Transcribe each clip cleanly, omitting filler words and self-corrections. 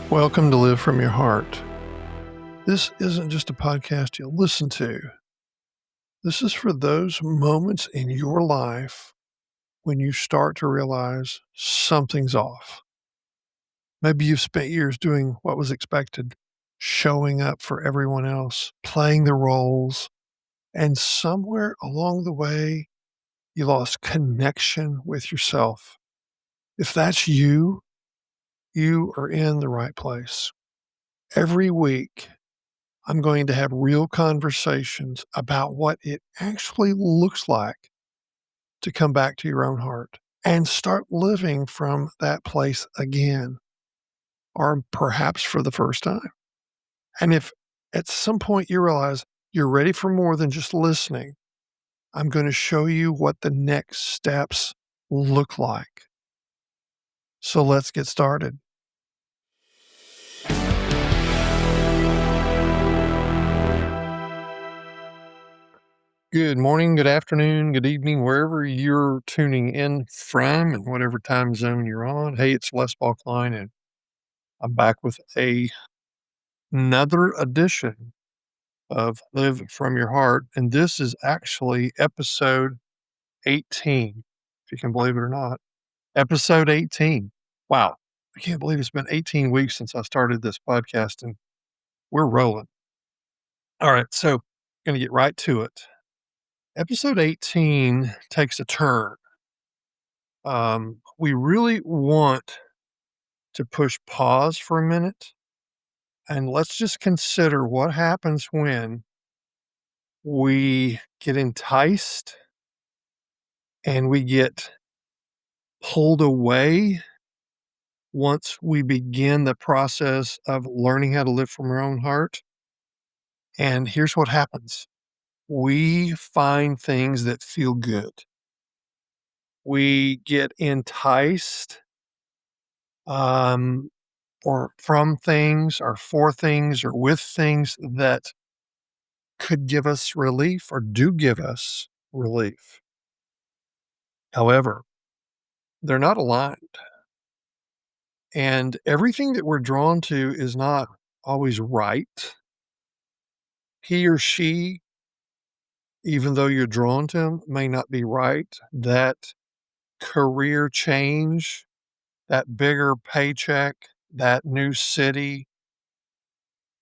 Welcome to Live From Your Heart. This isn't just a podcast you'll listen to. This is for those moments in your life when you start to realize something's off. Maybe you've spent years doing what was expected, showing up for everyone else, playing the roles, and somewhere along the way, you lost connection with yourself. If that's you, you are in the right place. Every week, I'm going to have real conversations about what it actually looks like to come back to your own heart and start living from that place again, or perhaps for the first time. And if at some point you realize you're ready for more than just listening, I'm going to show you what the next steps look like. So let's get started. Good morning, good afternoon, good evening, wherever you're tuning in from and whatever time zone you're on. Hey, it's Les Klein, and I'm back with another edition of Live From Your Heart. And this is actually episode 18, if you can believe it or not. Episode 18. Wow. I can't believe it's been 18 weeks since I started this podcast, and we're rolling. All right, so going to get right to it. Episode 18 takes a turn. We really want to push pause for a minute and let's just consider what happens when we get enticed and we get pulled away once we begin the process of learning how to live from our own heart. And here's what happens. We find things that feel good. We get enticed or from things or for things or with things that could give us relief or do give us relief. However, they're not aligned. And everything that we're drawn to is not always right. He or she, even though you're drawn to him, may not be right. That career change, that bigger paycheck, that new city,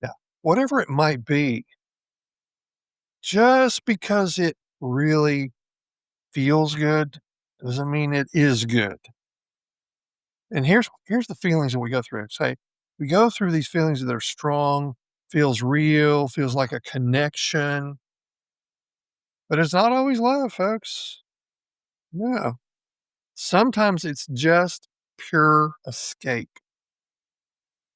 yeah, whatever it might be, just because it really feels good doesn't mean it is good. And here's the feelings that we go through. Say, we go through these feelings that are strong, feels real, feels like a connection, but it's not always love, folks. No. Sometimes it's just pure escape.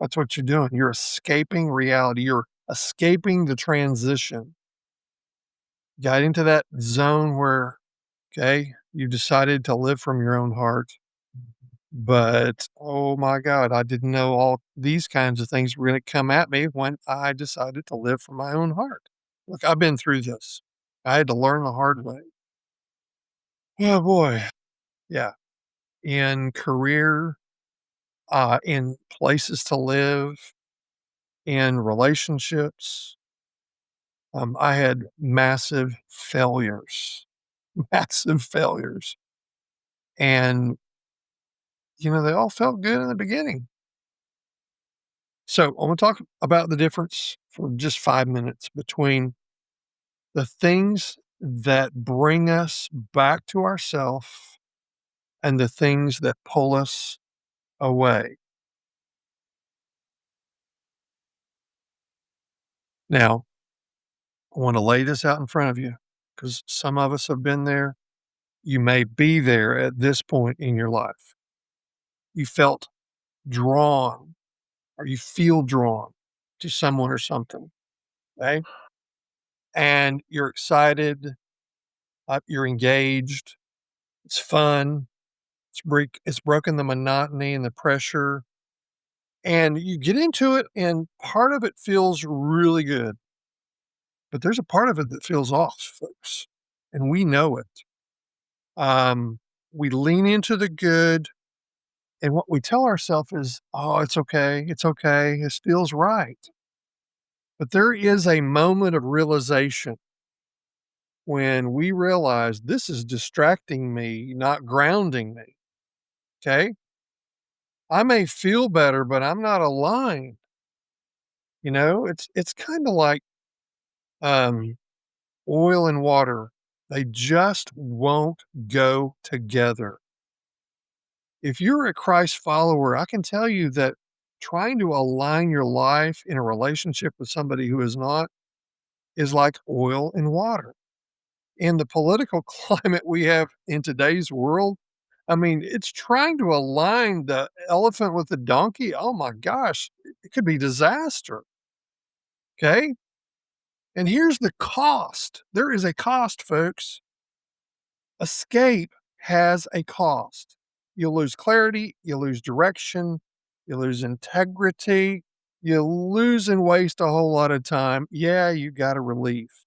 That's what you're doing. You're escaping reality. You're escaping the transition. Got into that zone where, okay, you decided to live from your own heart. But, oh my God, I didn't know all these kinds of things were gonna come at me when I decided to live from my own heart. Look, I've been through this. I had to learn the hard way. Oh boy. Yeah. In career, in places to live, in relationships, I had massive failures, massive failures. And, they all felt good in the beginning. So I want to talk about the difference for just 5 minutes between the things that bring us back to ourself and the things that pull us away. Now, I want to lay this out in front of you because some of us have been there. You may be there at this point in your life. You felt drawn or you feel drawn to someone or something. Okay. And you're excited, you're engaged, it's fun, it's broken the monotony and the pressure, and you get into it, and part of it feels really good, but there's a part of it that feels off, folks, and we know it. We lean into the good, And what we tell ourselves is, "Oh, it's okay. It's okay. This feels right." But there is a moment of realization when we realize this is distracting me, not grounding me. Okay. I may feel better, but I'm not aligned. It's kind of like um, oil and water. They just won't go together. If you're a Christ follower, I can tell you that trying to align your life in a relationship with somebody who is not is like oil and water. In the political climate we have in today's world, I mean, it's trying to align the elephant with the donkey. Oh my gosh, it could be disaster. Okay. And here's the cost. There is a cost, folks. Escape has a cost. You lose clarity, you lose direction, you lose integrity, you lose and waste a whole lot of time. Yeah, you got a relief,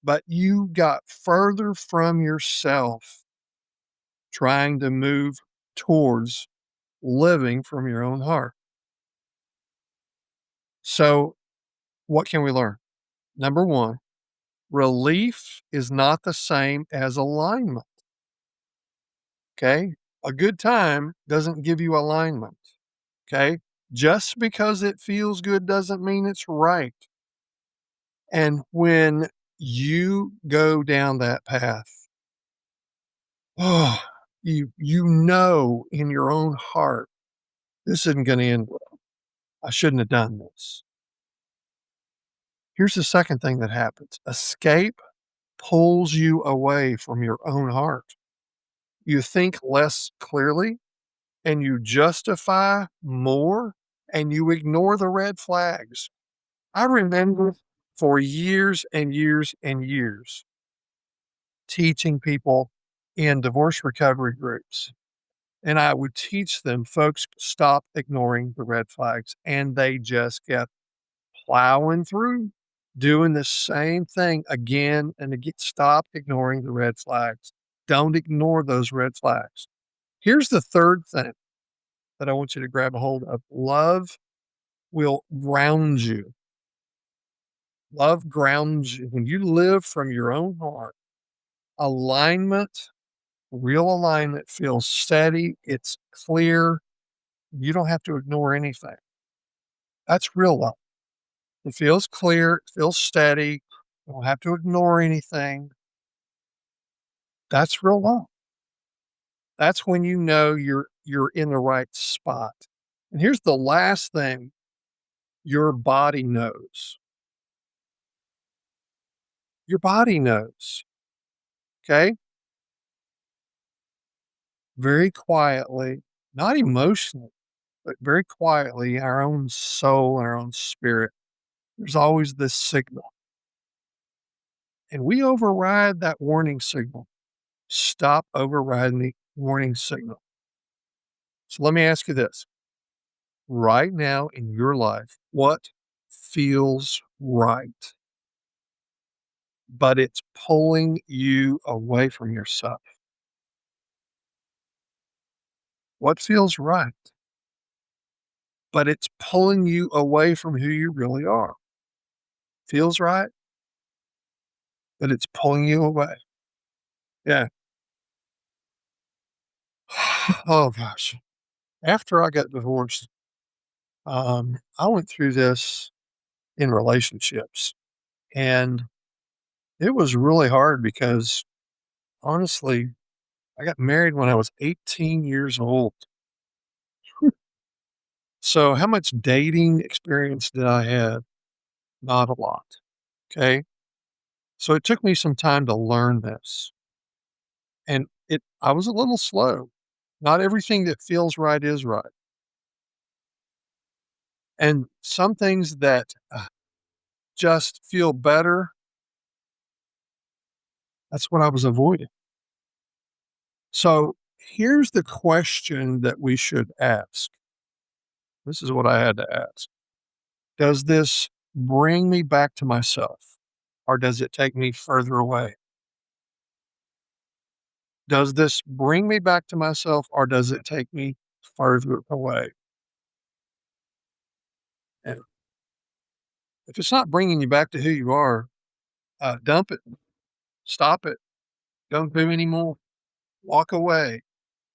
but you got further from yourself trying to move towards living from your own heart. So, what can we learn? Number one, relief is not the same as alignment. Okay. A good time doesn't give you alignment. Okay. Just because it feels good doesn't mean it's right. And when you go down that path, oh, you know in your own heart, this isn't going to end well. I shouldn't have done this. Here's the second thing that happens. Escape pulls you away from your own heart. You think less clearly and you justify more and you ignore the red flags. I remember for years and years and years teaching people in divorce recovery groups. And I would teach them, folks, stop ignoring the red flags. And they just kept plowing through, doing the same thing again and again. Stop ignoring the red flags. Don't ignore those red flags. Here's the third thing that I want you to grab a hold of. Love will ground you. Love grounds you. When you live from your own heart, alignment, real alignment feels steady. It's clear. You don't have to ignore anything. That's real love. It feels clear. It feels steady. You don't have to ignore anything. That's real love. That's when you know you're in the right spot. And here's the last thing your body knows. Your body knows. Okay. Very quietly, not emotionally, but very quietly, our own soul and our own spirit, there's always this signal. And we override that warning signal. Stop overriding the warning signal. So let me ask you this right now in your life, what feels right, but it's pulling you away from yourself? What feels right, but it's pulling you away from who you really are? Feels right, but it's pulling you away. Yeah. Oh gosh. After I got divorced, I went through this in relationships and it was really hard because honestly, I got married when I was 18 years old. So how much dating experience did I have? Not a lot. Okay. So it took me some time to learn this and I was a little slow. Not everything that feels right is right. And some things that just feel better, that's what I was avoiding. So here's the question that we should ask. This is what I had to ask. Does this bring me back to myself or does it take me further away? Does this bring me back to myself or does it take me further away. And if it's not bringing you back to who you are, dump it, stop it, don't do anymore, walk away,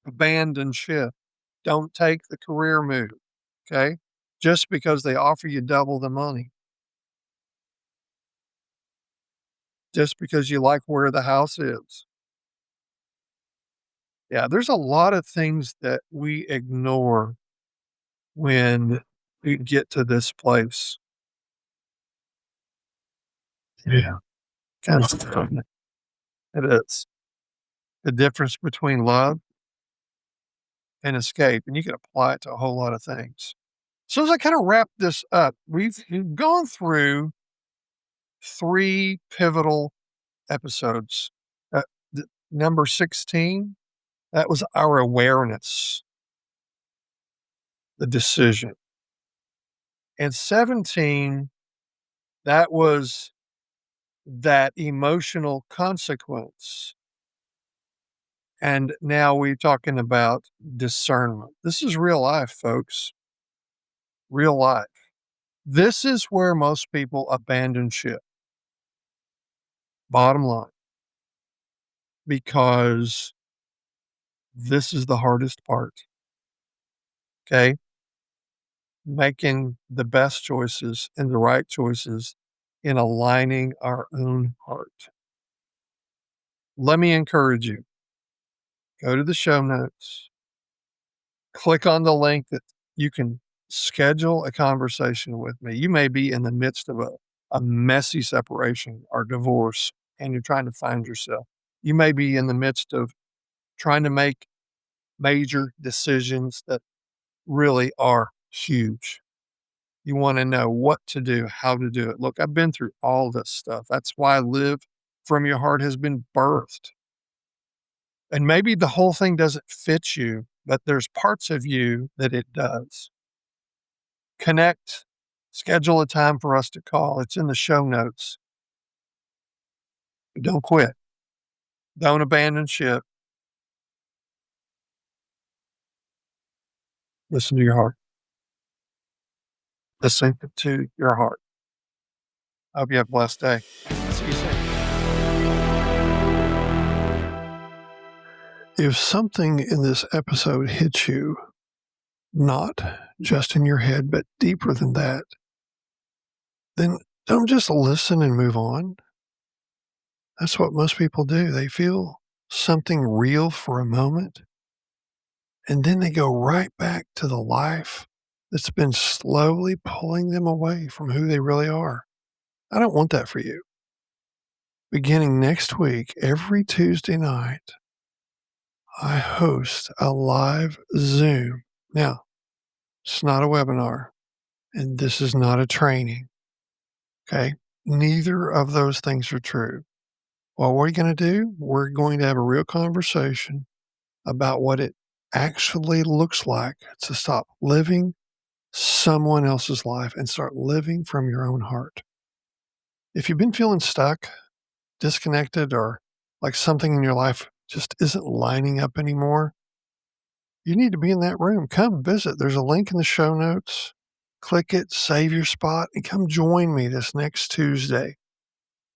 abandon ship. Don't take the career move, okay? Just because they offer you double the money, just because you like where the house is. Yeah, there's a lot of things that we ignore when we get to this place. Yeah. Kind of it is. The difference between love and escape, and you can apply it to a whole lot of things. So as I kind of wrap this up, we've gone through 3 pivotal episodes. Number 16, that was our awareness, the decision. And 17, that was that emotional consequence. And now we're talking about discernment. This is real life, folks. Real life. This is where most people abandon ship. Bottom line. Because this is the hardest part. Okay. Making the best choices and the right choices in aligning our own heart. Let me encourage you. Go to the show notes, click on the link that you can schedule a conversation with me. You may be in the midst of a messy separation or divorce and you're trying to find yourself. You may be in the midst of trying to make major decisions that really are huge. You want to know what to do, how to do it. Look, I've been through all this stuff. That's why Live From Your Heart has been birthed. And maybe the whole thing doesn't fit you, but there's parts of you that it does. Connect, schedule a time for us to call. It's in the show notes. Don't quit. Don't abandon ship. Listen to your heart. Listen to your heart. I hope you have a blessed day. See you soon. If something in this episode hits you, not just in your head, but deeper than that, then don't just listen and move on. That's what most people do. They feel something real for a moment, and then they go right back to the life that's been slowly pulling them away from who they really are. I don't want that for you. Beginning next week, every Tuesday night, I host a live Zoom. Now, it's not a webinar, and this is not a training. Okay? Neither of those things are true. Well, what are you going to do? We're going to have a real conversation about what it actually looks like to stop living someone else's life and start living from your own heart. If you've been feeling stuck, disconnected, or like something in your life just isn't lining up anymore, you need to be in that room. Come visit. There's a link in the show notes. Click it, save your spot, and come join me this next Tuesday.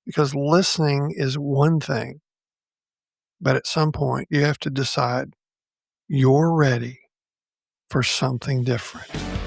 Because listening is one thing, but at some point you have to decide you're ready for something different.